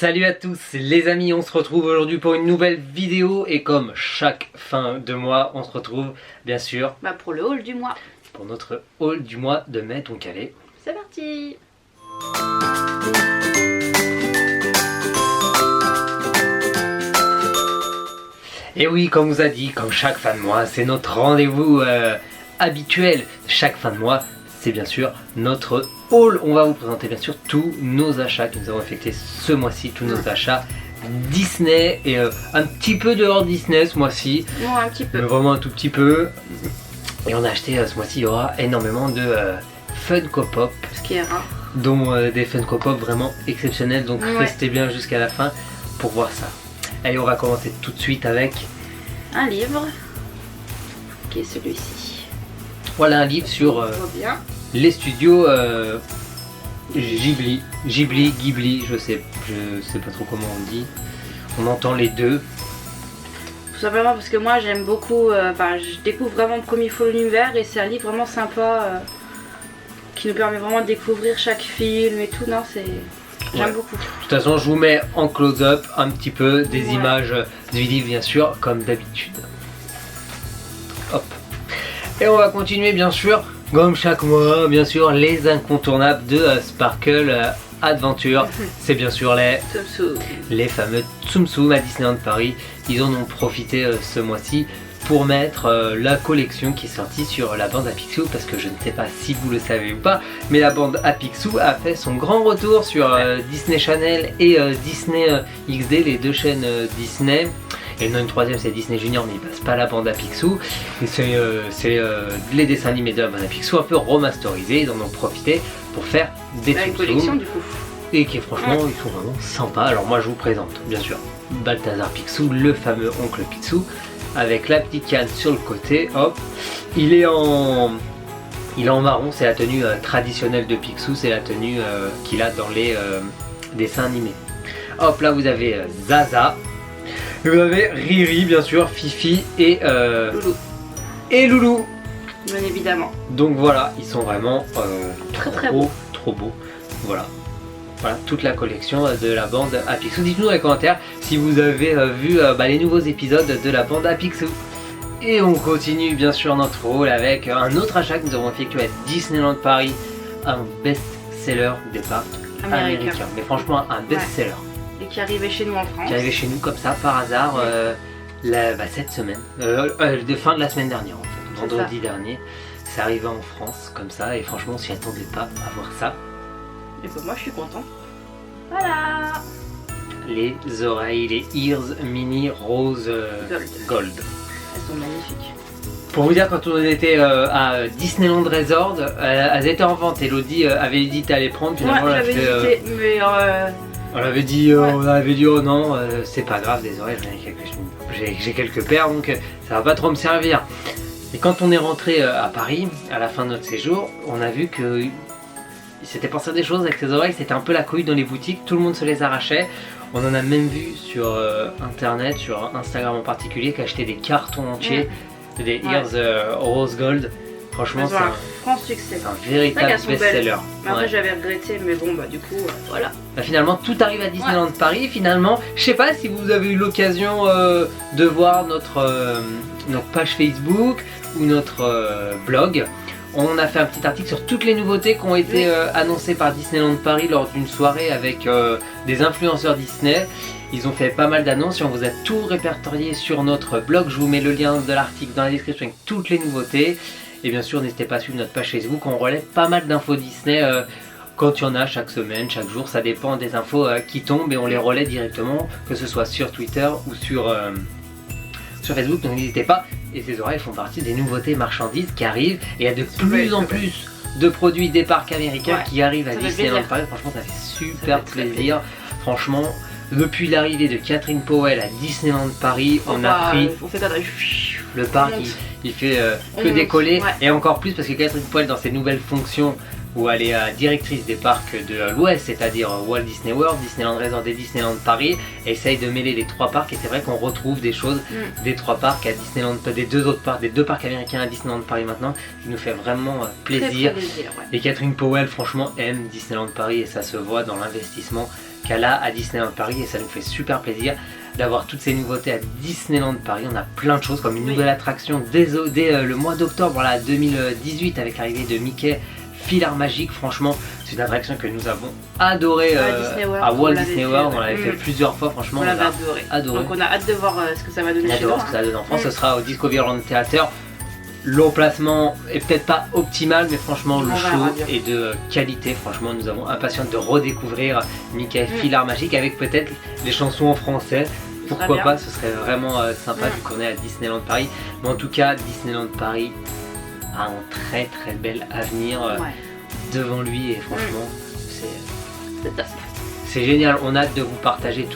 Salut à tous les amis, on se retrouve aujourd'hui pour une nouvelle vidéo et comme chaque fin de mois, on se retrouve bien sûr pour le haul du mois. Pour notre haul du mois de mai, donc allez. C'est parti. Et oui, comme on vous a dit, comme chaque fin de mois, c'est notre rendez-vous habituel. Chaque fin de mois, c'est bien sûr notre haul. On va vous présenter bien sûr tous nos achats que nous avons effectués ce mois-ci, tous nos achats Disney et un petit peu de hors Disney ce mois-ci. Non, un petit peu. Mais vraiment un tout petit peu. Et on a acheté ce mois-ci, il y aura énormément de Funko Pop. Ce qui est rare. Dont des Funko Pop vraiment exceptionnels. Donc restez bien jusqu'à la fin pour voir ça. Allez, on va commencer tout de suite avec un livre qui est celui-ci. Voilà un livre sur les studios Ghibli, je sais pas trop comment on dit. On entend les deux. Tout simplement parce que moi j'aime beaucoup, je découvre vraiment le premier full univers et c'est un livre vraiment sympa qui nous permet vraiment de découvrir chaque film et tout. Non, c'est... J'aime beaucoup. De toute façon, je vous mets en close-up un petit peu des images du livre, bien sûr, comme d'habitude. Hop. Et on va continuer, bien sûr, comme chaque mois, bien sûr, les incontournables de Sparkle Adventure. C'est bien sûr les fameux Tsum Tsum à Disneyland Paris. Ils en ont profité ce mois-ci pour mettre la collection qui est sortie sur la bande à Picsou, parce que je ne sais pas si vous le savez ou pas, mais la bande à Picsou a fait son grand retour sur Disney Channel et Disney XD, les deux chaînes Disney. Et non, une troisième c'est Disney Junior, mais il passe pas la bande à Picsou. Et c'est les dessins animés de la bande à Picsou un peu remasterisés. Ils en ont profité pour faire des collections du coup. Et qui franchement ils sont vraiment sympas. Alors moi je vous présente bien sûr Balthazar Picsou, le fameux oncle Picsou, avec la petite canne sur le côté. Hop, il est en marron, c'est la tenue traditionnelle de Picsou, c'est la tenue qu'il a dans les dessins animés. Hop, là vous avez Zaza, et vous avez Riri bien sûr, Fifi et Loulou. Et Loulou. Bien évidemment. Donc voilà, ils sont vraiment trop beaux. Voilà toute la collection de la bande à Picsou. Dites-nous dans les commentaires si vous avez vu les nouveaux épisodes de la bande à Picsou. Et on continue bien sûr notre haul avec un autre achat que nous avons effectué à Disneyland Paris, un best-seller des parcs américains. Mais franchement un best-seller. Et qui arrivait chez nous en France. Qui arrivait chez nous comme ça par hasard cette semaine, de fin de la semaine dernière en fait, vendredi dernier. C'est arrivé en France comme ça et franchement on s'y attendait pas à voir ça. Et moi je suis content. Voilà. Les oreilles, les ears mini rose gold. Elles sont magnifiques. Pour vous dire, quand on était à Disneyland Resort, elles étaient en vente. Elodie avait hésité à les prendre. Finalement, j'avais hésité, mais on avait dit oh non, c'est pas grave, des oreilles, j'ai quelques paires donc ça va pas trop me servir. Et quand on est rentré à Paris, à la fin de notre séjour, on a vu que il s'était pensé à des choses avec ses oreilles, c'était un peu la couille dans les boutiques, tout le monde se les arrachait. On en a même vu sur internet, sur Instagram en particulier, qui achetaient des cartons entiers, des ears rose gold. Franchement c'est un franc succès. C'est un véritable best-seller. Après j'avais regretté, mais bon du coup voilà. Finalement tout arrive à Disneyland Paris. Finalement, je sais pas si vous avez eu l'occasion de voir notre page Facebook ou notre blog. On a fait un petit article sur toutes les nouveautés qui ont été annoncées par Disneyland Paris lors d'une soirée avec des influenceurs Disney. Ils ont fait pas mal d'annonces et on vous a tout répertorié sur notre blog. Je vous mets le lien de l'article dans la description avec toutes les nouveautés. Et bien sûr, n'hésitez pas à suivre notre page Facebook. On relaie pas mal d'infos Disney quand il y en a chaque semaine, chaque jour. Ça dépend des infos qui tombent et on les relaie directement, que ce soit sur Twitter ou sur Facebook. Donc n'hésitez pas. Et ces oreilles font partie des nouveautés marchandises qui arrivent. Et il y a de plus en plus de produits des parcs américains qui arrivent à Disneyland Paris. Franchement, ça fait super plaisir. Franchement, depuis l'arrivée de Catherine Powell à Disneyland Paris, on a pris le parc. Il fait que décoller. Et encore plus parce que Catherine Powell, dans ses nouvelles fonctions, où elle est directrice des parcs de l'Ouest, c'est-à-dire Walt Disney World, Disneyland Resort et Disneyland Paris, essaye de mêler les trois parcs. Et c'est vrai qu'on retrouve des choses des trois parcs à Disneyland, des deux parcs américains à Disneyland Paris maintenant, qui nous fait vraiment plaisir. Et Catherine Powell franchement aime Disneyland Paris et ça se voit dans l'investissement qu'elle a à Disneyland Paris et ça nous fait super plaisir d'avoir toutes ces nouveautés à Disneyland Paris. On a plein de choses comme une nouvelle attraction dès le mois d'octobre 2018 avec l'arrivée de Mickey Filar Magique. Franchement, c'est une attraction que nous avons adorée à Walt Disney World. On l'avait fait plusieurs fois, franchement. On l'avait adoré. Donc on a hâte de voir ce que ça va donner chez nous. Ce que ça donne en France. Ce sera au Discoveryland Theater. L'emplacement est peut-être pas optimal, mais franchement le show est de qualité. Franchement, nous avons impatience de redécouvrir Mickey Filar Magique avec peut-être les chansons en français. Pourquoi pas, ce serait vraiment sympa vu qu'on est à Disneyland Paris. Mais en tout cas, Disneyland Paris a un très très bel avenir devant lui et franchement, c'est génial. On a hâte de vous partager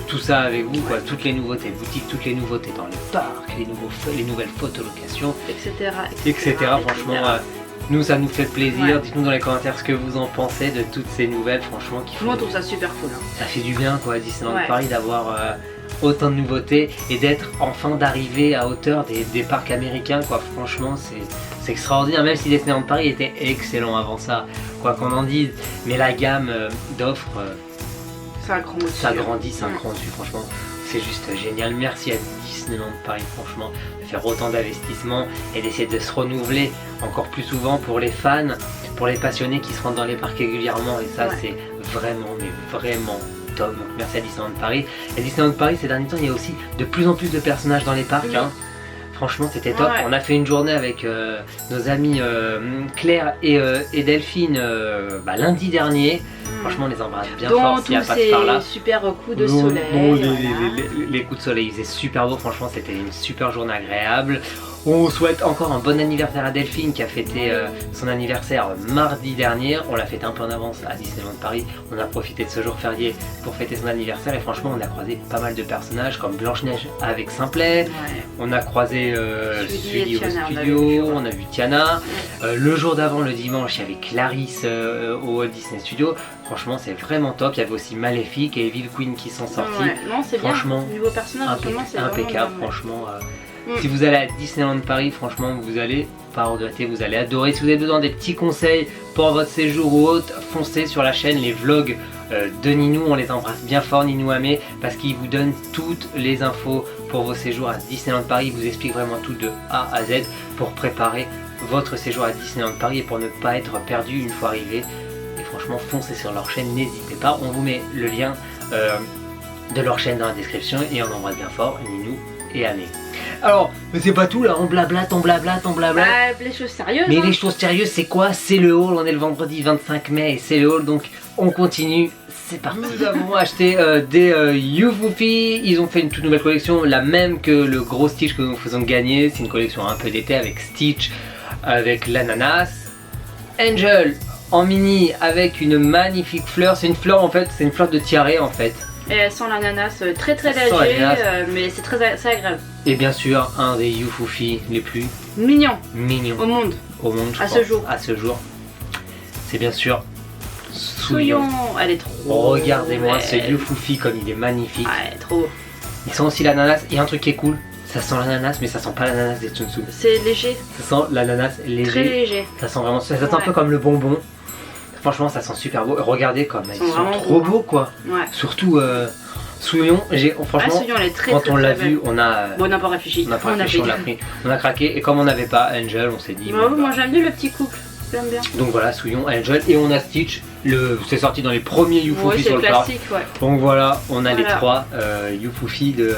tout ça avec vous, toutes les nouveautés boutiques, toutes les nouveautés dans les parcs, les nouvelles photolocations, etc. Franchement, nous ça nous fait plaisir. Dites-nous dans les commentaires ce que vous en pensez de toutes ces nouvelles, franchement. Moi je trouve ça super cool. Ça fait du bien à Disneyland Paris d'avoir autant de nouveautés et d'être enfin d'arriver à hauteur des parcs américains, franchement c'est extraordinaire, même si Disneyland Paris était excellent avant ça, quoi qu'on en dise, mais la gamme d'offres ça grandit, ça grandit, franchement c'est juste génial. Merci à Disneyland Paris franchement de faire autant d'investissements et d'essayer de se renouveler encore plus souvent pour les fans, pour les passionnés qui se rendent dans les parcs régulièrement, et ça c'est vraiment mais vraiment top. Donc merci à Disneyland Paris. Et Disneyland Paris ces derniers temps il y a aussi de plus en plus de personnages dans les parcs. Franchement c'était top. On a fait une journée avec nos amis Claire et Delphine lundi dernier. Franchement on les embrasse bien fort s'il n'y a pas de par là. Super coups de soleil. Les coups de soleil, il faisait super beau, franchement c'était une super journée agréable. On souhaite encore un bon anniversaire à Delphine qui a fêté son anniversaire mardi dernier. On l'a fêté un peu en avance à Disneyland Paris. On a profité de ce jour férié pour fêter son anniversaire et franchement on a croisé pas mal de personnages comme Blanche-Neige avec Simplet. On a croisé Sully au studio, on a vu Tiana. Le jour d'avant, le dimanche, il y avait Clarisse au Walt Disney Studio. Franchement c'est vraiment top. Il y avait aussi Maléfique et Evil Queen qui sont sortis. Non, c'est franchement bien. Niveau personnage, impeccable, franchement. Si vous allez à Disneyland Paris, franchement vous allez pas regretter, vous allez adorer. Si vous avez besoin des petits conseils pour votre séjour ou autre, foncez sur la chaîne les vlogs de Ninou. On les embrasse bien fort, Ninou Amé, parce qu'il vous donne toutes les infos pour vos séjours à Disneyland Paris. Il vous explique vraiment tout de A à Z pour préparer votre séjour à Disneyland Paris et pour ne pas être perdu une fois arrivé. Et franchement foncez sur leur chaîne, n'hésitez pas, on vous met le lien de leur chaîne dans la description et on embrasse bien fort Ninou et Amé. Alors, mais c'est pas tout là, on blablate. Les choses sérieuses. Mais les choses sérieuses, c'est quoi? C'est le haul, on est le vendredi 25 mai et c'est le haul, donc on continue, c'est parti. Nous avons acheté des Youfoufi, ils ont fait une toute nouvelle collection, la même que le gros Stitch que nous faisons gagner. C'est une collection un peu d'été avec Stitch, avec l'ananas, Angel en mini avec une magnifique fleur. C'est une fleur en fait, c'est une fleur de tiare en fait. Et elle sent l'ananas très léger, mais c'est agréable. Et bien sûr, un des Youfoufi les plus mignons au monde, à ce jour. C'est bien sûr Souillon. Elle est trop. Regardez-moi ce Youfoufi comme il est magnifique. Elle est trop. Il sent aussi l'ananas. Il y a un truc qui est cool, ça sent l'ananas, mais ça sent pas l'ananas des Tsum Tsum. C'est léger. Ça sent l'ananas léger. Très léger. Ça sent vraiment, ça sent un peu comme le bonbon. Franchement ça sent super beau, regardez comme ils sont trop beaux quoi. Surtout Souillon, franchement Souillon, elle est quand on l'a vu on a... Bon, on n'a pas réfléchi, on a craqué et comme on n'avait pas Angel on s'est dit... Moi j'aime bien le petit couple, j'aime bien. Donc voilà, Souillon, Angel et on a Stitch, c'est sorti dans les premiers Youfoufi sur le parc. Donc voilà, on a les trois Youfoufi de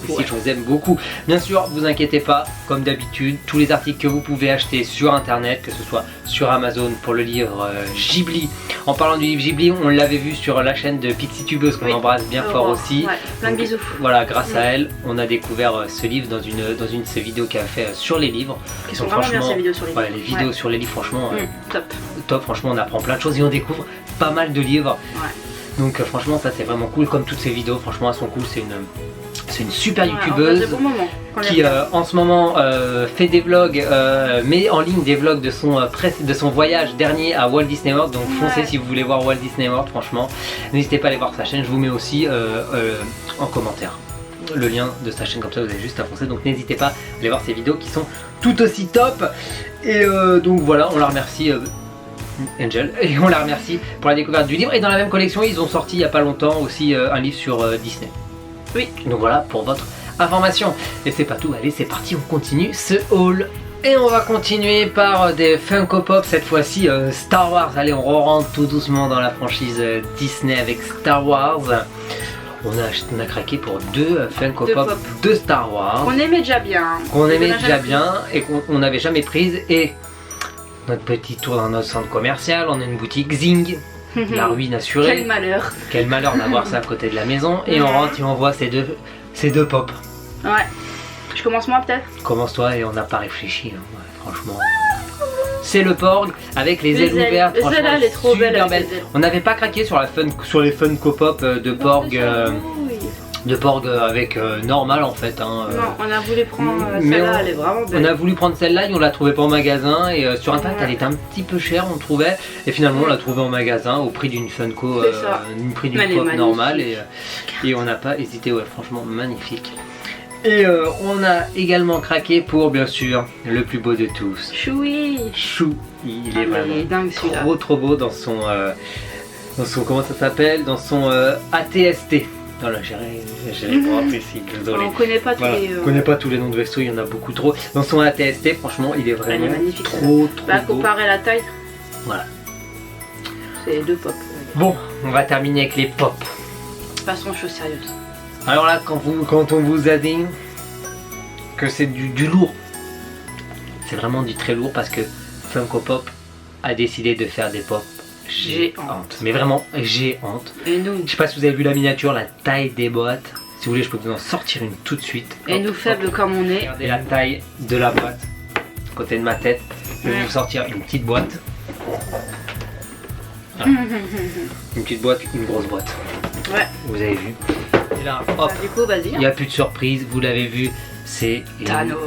Stitch, on les aime beaucoup. Bien sûr, vous inquiétez pas, comme d'habitude, tous les articles que vous pouvez acheter sur internet, que ce soit sur Amazon pour le livre Ghibli. En parlant du livre Ghibli, on l'avait vu sur la chaîne de Pixie Tubeuse qu'on embrasse bien fort aussi. Plein de bisous. Voilà, grâce à elle, on a découvert ce livre dans une de ses vidéos qu'elle a fait sur les livres. Qui sont vraiment bien ces vidéos sur les livres. Les vidéos sur les livres, franchement, top. Franchement, on apprend plein de choses et on découvre pas mal de livres. Donc franchement, ça c'est vraiment cool. Comme toutes ces vidéos, franchement, elles sont cool. C'est une super youtubeuse qui en ce moment fait des vlogs, met en ligne des vlogs de son voyage dernier à Walt Disney World. Donc foncez si vous voulez voir Walt Disney World, franchement. N'hésitez pas à aller voir sa chaîne, je vous mets aussi en commentaire le lien de sa chaîne, comme ça vous avez juste à foncer. Donc n'hésitez pas à aller voir ses vidéos qui sont tout aussi top. Et donc voilà, on la remercie Angel, et on la remercie pour la découverte du livre. Et dans la même collection, ils ont sorti il n'y a pas longtemps aussi un livre sur Disney. Oui. Donc voilà pour votre information. Et c'est pas tout, allez c'est parti, on continue ce haul. Et on va continuer par des Funko Pop, cette fois-ci Star Wars. Allez, on rentre tout doucement dans la franchise Disney avec Star Wars. On a craqué pour deux Funko Pop de Star Wars. Qu'on aimait déjà bien. Qu'on aimait déjà bien et qu'on n'avait jamais prise. Et notre petit tour dans notre centre commercial, on a une boutique Zing. La ruine assurée. Quel malheur. Quel malheur d'avoir ça à côté de la maison. Et on rentre et on voit ces deux pop. Ouais. Je commence moi peut-être. Commence-toi et on n'a pas réfléchi, hein. Ouais, franchement. C'est le Porg avec les ailes ouvertes. Celle-là elle est trop belle. On n'avait pas craqué sur les Funko Pop de Porg. De Porg avec normal en fait. Hein, non, on a voulu prendre celle-là, elle est vraiment belle. On a voulu prendre celle-là et on l'a trouvée pas en magasin. Et sur internet elle était un petit peu chère, on trouvait. Et finalement on l'a trouvée en magasin au prix d'une Funko, prix d'une Pop normale. Et on n'a pas hésité, ouais, franchement magnifique. Et on a également craqué pour bien sûr le plus beau de tous. Chewie. Chou, il est vraiment dingue, trop beau dans son comment ça s'appelle, dans son ATST. Voilà, j'ai pas apprécié, désolé. On connaît pas tous on connaît pas tous les noms de vaisseaux, il y en a beaucoup trop. Dans son ATST, franchement, il est vraiment trop beau. Comparé à la taille. Voilà. C'est deux pop. Bon, on va terminer avec les pop. Passons aux choses sérieuses. Alors là, quand on vous a dit que c'est du lourd, c'est vraiment du très lourd parce que Funko Pop a décidé de faire des pop géantes. Mais vraiment géantes. Et nous, je sais pas si vous avez vu la miniature, la taille des boîtes. Si vous voulez, je peux vous en sortir une tout de suite. Et nous, faibles comme on est. Regardez la taille de la boîte, à côté de ma tête. Je vais vous sortir une petite boîte. Voilà. Une petite boîte, une grosse boîte. Ouais. Vous avez vu. Et là, hop, du coup, vas-y. Il n'y a plus de surprise, vous l'avez vu, c'est Thanos.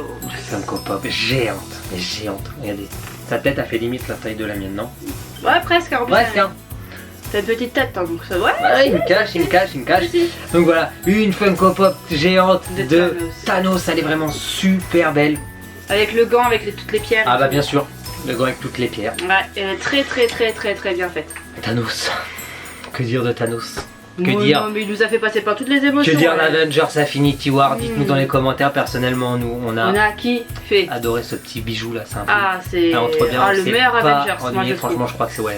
Funko Pop géante, mais géante. Regardez, sa tête a fait limite la taille de la mienne, non? Ouais, presque. En plus, presque, hein. T'as une petite tête, hein, donc ça. Ouais. Ouais, il me cache. Donc voilà, une Funko Pop géante de Thanos. Elle est vraiment super belle. Avec le gant, avec toutes les pierres. Ah bah bien sûr, le gant avec toutes les pierres. Ouais, elle est très bien faite. Thanos, que dire de Thanos? Non, mais il nous a fait passer par toutes les émotions. Que dire l'Avengers Infinity War? Dites-nous dans les commentaires. Personnellement, nous, on a kiffé. Adoré ce petit bijou là. C'est un peu... c'est le meilleur Avengers. Moi, franchement, je crois que c'est ouais,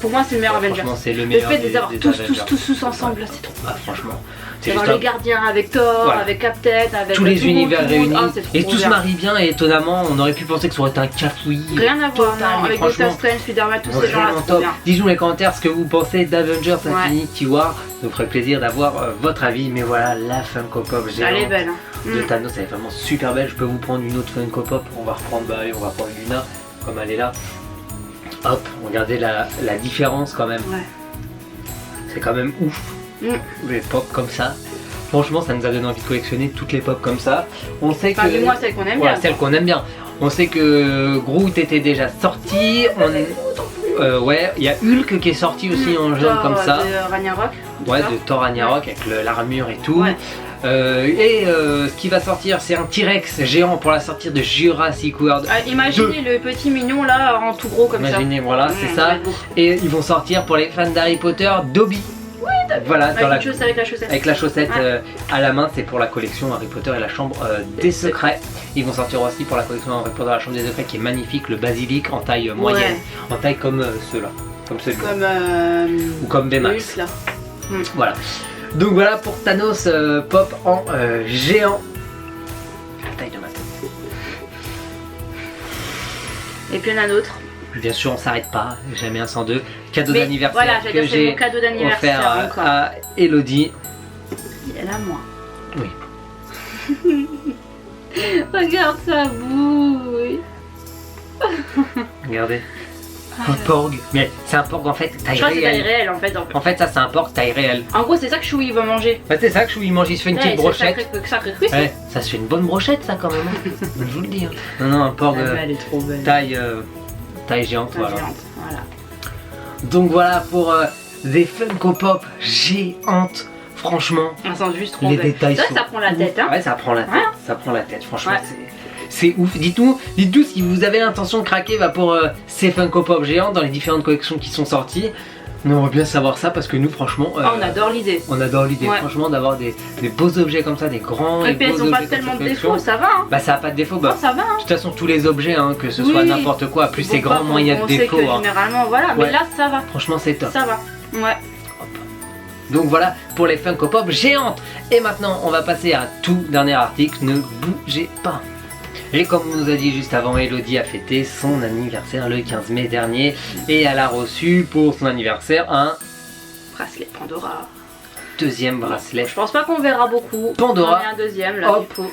pour moi, c'est le meilleur Avengers. C'est le meilleur. Le fait de les avoir tous ensemble, là, c'est trop. Ah, franchement. Dans les gardiens avec Thor, avec Captain, avec tous les univers réunis. Et tout se bien. marie bien. Et étonnamment, on aurait pu penser que ça aurait été un cafouillis. Rien à voir, non, avec Doctor Strange, Spider-Man, tous ces gens-là. Dites-nous dans les commentaires ce que vous pensez d'Avengers Infinity War. Ça nous ferait plaisir d'avoir votre avis. Mais voilà, la Funko Pop géante. Elle est belle. De Thanos, elle est vraiment super belle. Je peux vous prendre une autre Funko Pop. On va reprendre, on va prendre Luna, comme elle est là. Hop, regardez la différence quand même. Ouais. C'est quand même ouf. Les pop comme ça. Franchement, ça nous a donné envie de collectionner toutes les pop comme ça. On sait que. Dis-moi celle qu'on aime bien. Celle qu'on aime bien. On sait que Groot était déjà sorti. Ouais, il y a Hulk qui est sorti aussi en jaune comme ça. De Ragnarok. Ouais, de Thor Ragnarok avec l'armure et tout. Ouais. Ce qui va sortir, c'est un T-Rex géant pour la sortie de Jurassic World. Imaginez le petit mignon là en tout gros comme Imaginez, voilà, c'est ça. Et ils vont sortir pour les fans d'Harry Potter, Dobby. Voilà, avec la chaussette. Avec la chaussette à la main, c'est pour la collection Harry Potter et la chambre des secrets. Ils vont sortir aussi pour la collection Harry Potter et la chambre des secrets qui est magnifique, le basilic en taille moyenne, en taille comme ceux-là, comme celui-là, ou comme Baymax. Voilà. Donc voilà pour Thanos Pop en géant. La taille de ma tête. Et puis il y en a d'autres. Bien sûr, on s'arrête pas, jamais un sans deux. Cadeau d'anniversaire que j'ai offert à Elodie. Elle a moi. Oui. Regarde sa bouille. Regardez. Un porg. Mais c'est un porg en fait taille réelle. Je crois que c'est taille réelle en fait. En fait, ça c'est un porg taille réelle. En gros, c'est ça que Chewie va manger. Bah, c'est ça que Chewie mange, il se fait une petite brochette. Ouais, ça se fait une bonne brochette ça quand même. Je vous le dis. Non, un porg elle est trop belle. Taille géante, voilà. Donc voilà pour des Funko Pop géantes. Franchement, juste trop les belle. détails ça prend la tête, hein. Ouais, ça prend la tête. Ça prend la tête. Franchement, c'est ouf. Dites-nous si vous avez l'intention de craquer pour ces Funko Pop géants dans les différentes collections qui sont sorties. Nous, on va bien savoir ça parce que nous, franchement, on adore l'idée. On adore l'idée, franchement, d'avoir des beaux objets comme ça, des grands. Et puis elles ont pas tellement de défauts, ça va. Hein. Bah, ça a pas de défaut. Bah, ça va. Hein. De toute façon, tous les objets, hein, que ce soit n'importe quoi, plus c'est grand, moins il y a de défauts. On sait que généralement, voilà, mais là, ça va. Franchement, c'est top. Ça va. Ouais. Donc voilà pour les Funko Pop géantes. Et maintenant, on va passer à tout dernier article. Ne bougez pas. Et comme on nous a dit juste avant, Elodie a fêté son anniversaire le 15 mai dernier. Et elle a reçu pour son anniversaire un bracelet Pandora. Deuxième bracelet. Je pense pas qu'on verra beaucoup. Pandora. On a un deuxième là du coup.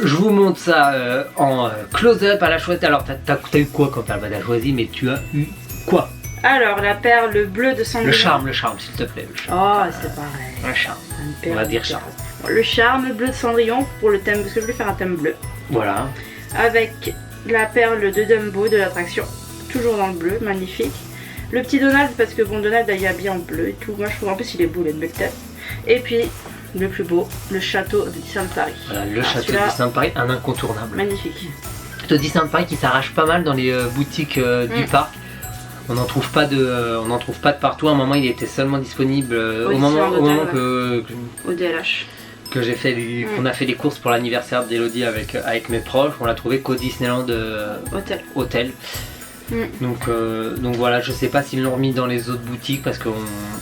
Je vous montre ça en close-up à la choisie. Alors t'as eu quoi quand elle a choisi, mais tu as eu quoi? Alors la perle bleue de Cendrillon. Le charme s'il te plaît. Le charme. Oh c'est pareil. Un charme. On va dire charme. Le charme bleu de Cendrillon pour le thème, parce que je voulais faire un thème bleu. Voilà. Avec la perle de Dumbo de l'attraction. Toujours dans le bleu, magnifique. Le petit Donald, parce que bon Donald il est habillé en bleu et tout. Moi je trouve en plus il est beau, il a une belle tête. Et puis le plus beau, le château de Disneyland Paris. Voilà, le château de Disneyland Paris, un incontournable. Magnifique. De Disneyland Paris qui s'arrache pas mal dans les boutiques du parc. On n'en trouve pas de partout. À un moment, il était seulement disponible au moment au DLH. Que j'ai fait, qu'on a fait les courses pour l'anniversaire d'Elodie avec mes proches. On l'a trouvé qu'au Disneyland Hotel. Donc voilà, je sais pas s'ils l'ont remis dans les autres boutiques parce qu'on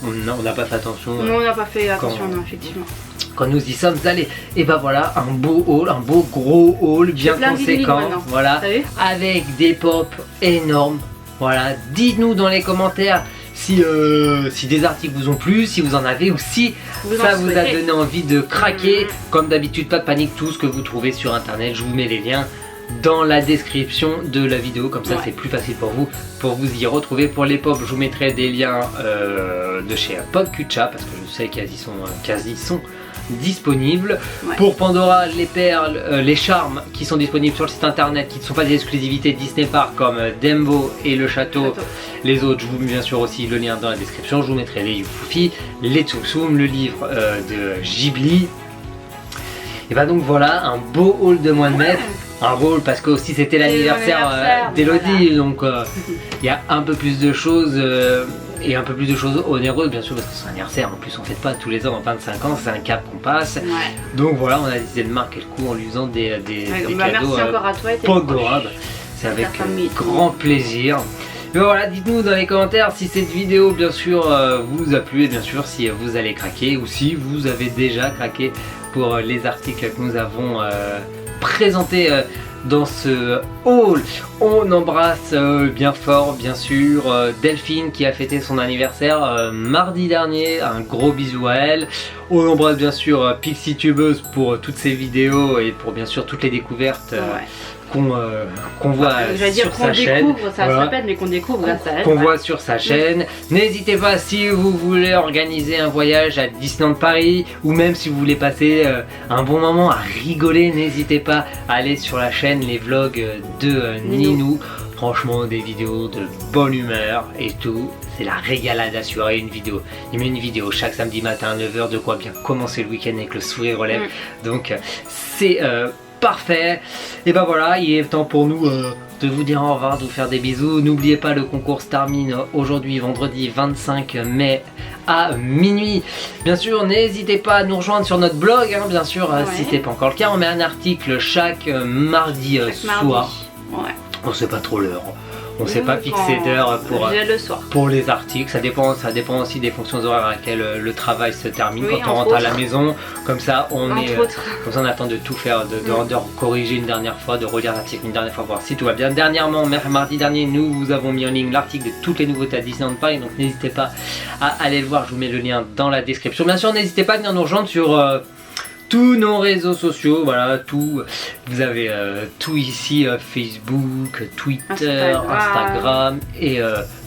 n'a pas fait attention. Non, on n'a pas fait attention, non, effectivement. Quand nous y sommes allés, et ben voilà, un beau haul, un beau gros haul bien conséquent, voilà, avec des pops énormes. Voilà, dites-nous dans les commentaires si des articles vous ont plu, si vous en avez ou si ça vous a donné envie de craquer. Comme d'habitude, pas de panique, tout ce que vous trouvez sur internet, je vous mets les liens dans la description de la vidéo, comme ça c'est plus facile pour vous y retrouver. Pour les pop, je vous mettrai des liens de chez Popculture parce que je sais quasi sont disponibles. Pour Pandora, les perles, les charmes qui sont disponibles sur le site internet, qui ne sont pas des exclusivités Disney Park comme Dumbo et le château. Les autres, je vous mets bien sûr aussi le lien dans la description. Je vous mettrai les Youfufi, les Tsum Tsum, le livre de Ghibli. Et bah donc voilà, un beau haul de mois de mai. Un haul parce que aussi c'était l'anniversaire d'Elodie, donc il y a un peu plus de choses et un peu plus de choses onéreuses bien sûr parce que c'est un anniversaire. En plus on ne fête pas tous les ans en 25 ans, c'est un cap qu'on passe. Donc voilà, on a décidé de marquer le coup en lui faisant des cadeaux merci encore à toi, Pandora. C'est avec grand plaisir. Et voilà, dites-nous dans les commentaires si cette vidéo bien sûr vous a plu et bien sûr si vous allez craquer ou si vous avez déjà craqué pour les articles que nous avons présentés dans ce haul. On embrasse bien fort bien sûr Delphine qui a fêté son anniversaire mardi dernier, un gros bisou à elle. On embrasse bien sûr PixieTubeuse pour toutes ses vidéos et pour bien sûr toutes les découvertes qu'on voit sur sa chaîne. Ça se répète mais qu'on découvre grâce à elle. Qu'on voit sur sa chaîne. N'hésitez pas si vous voulez organiser un voyage à Disneyland Paris ou même si vous voulez passer un bon moment à rigoler, n'hésitez pas à aller sur la chaîne les vlogs de Ninou. Franchement des vidéos de bonne humeur et tout. C'est la régalade assurée, il met une vidéo chaque samedi matin à 9 h de quoi bien commencer le week-end avec le sourire aux lèvres. Donc c'est parfait. Et ben voilà, il est temps pour nous de vous dire au revoir, de vous faire des bisous. N'oubliez pas, le concours se termine aujourd'hui vendredi 25 mai à minuit. Bien sûr, n'hésitez pas à nous rejoindre sur notre blog, hein, bien sûr, si ce n'est pas encore le cas. On met un article chaque mardi soir. On sait pas trop l'heure. On ne s'est pas fixé d'heure pour les articles, ça dépend aussi des fonctions horaires à laquelle le travail se termine, quand on rentre à la maison, comme ça on attend de tout faire, de corriger une dernière fois, de relire l'article une dernière fois, voir si tout va bien. Dernièrement, mardi dernier, nous vous avons mis en ligne l'article de toutes les nouveautés à Disneyland Paris, donc n'hésitez pas à aller le voir, je vous mets le lien dans la description. Bien sûr, n'hésitez pas à venir nous rejoindre sur tous nos réseaux sociaux, voilà, tout, vous avez tout ici, Facebook, Twitter, Instagram et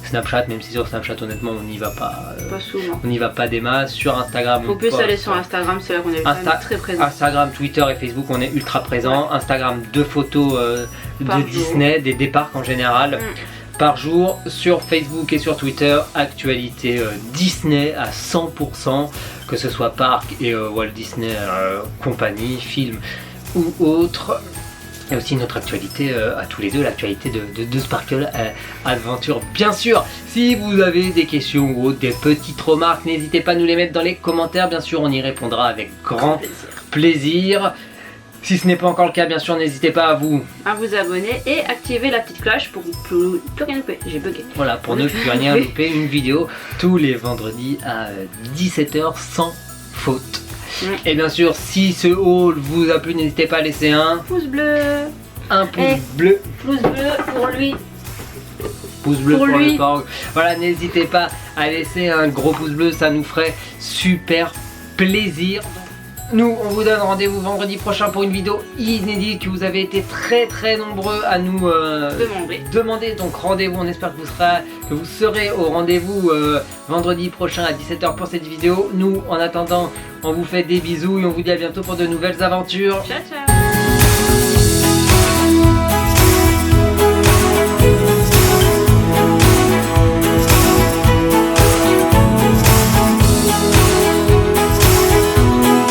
Snapchat, même si sur Snapchat honnêtement on n'y va pas, on n'y va pas des masses. Sur Instagram faut plus aller sur Instagram, c'est là qu'on est très présent. Instagram, Twitter et Facebook on est ultra présent. Instagram, 2 photos de Disney, des parcs en général par jour. Sur Facebook et sur Twitter, actualité Disney à 100%, que ce soit parc et Walt Disney Company, film ou autre. Et aussi notre actualité à tous les deux, l'actualité de Sparkle Adventure. Bien sûr, si vous avez des questions ou autres, des petites remarques, n'hésitez pas à nous les mettre dans les commentaires. Bien sûr, on y répondra avec grand plaisir. Si ce n'est pas encore le cas, bien sûr, n'hésitez pas à vous abonner et activer la petite cloche pour plus rien louper. J'ai bugué. Voilà, pour ne plus rien louper, une vidéo tous les vendredis à 17h sans faute. Et bien sûr, si ce haul vous a plu, n'hésitez pas à laisser un pouce bleu. Un pouce bleu. Pouce bleu pour lui. Pouce bleu pour le Porg. Voilà, n'hésitez pas à laisser un gros pouce bleu, ça nous ferait super plaisir. Nous, on vous donne rendez-vous vendredi prochain pour une vidéo inédite que vous avez été très nombreux à nous demander. Donc rendez-vous, on espère que vous serez au rendez-vous vendredi prochain à 17h pour cette vidéo. Nous, en attendant, on vous fait des bisous et on vous dit à bientôt pour de nouvelles aventures. Ciao, ciao.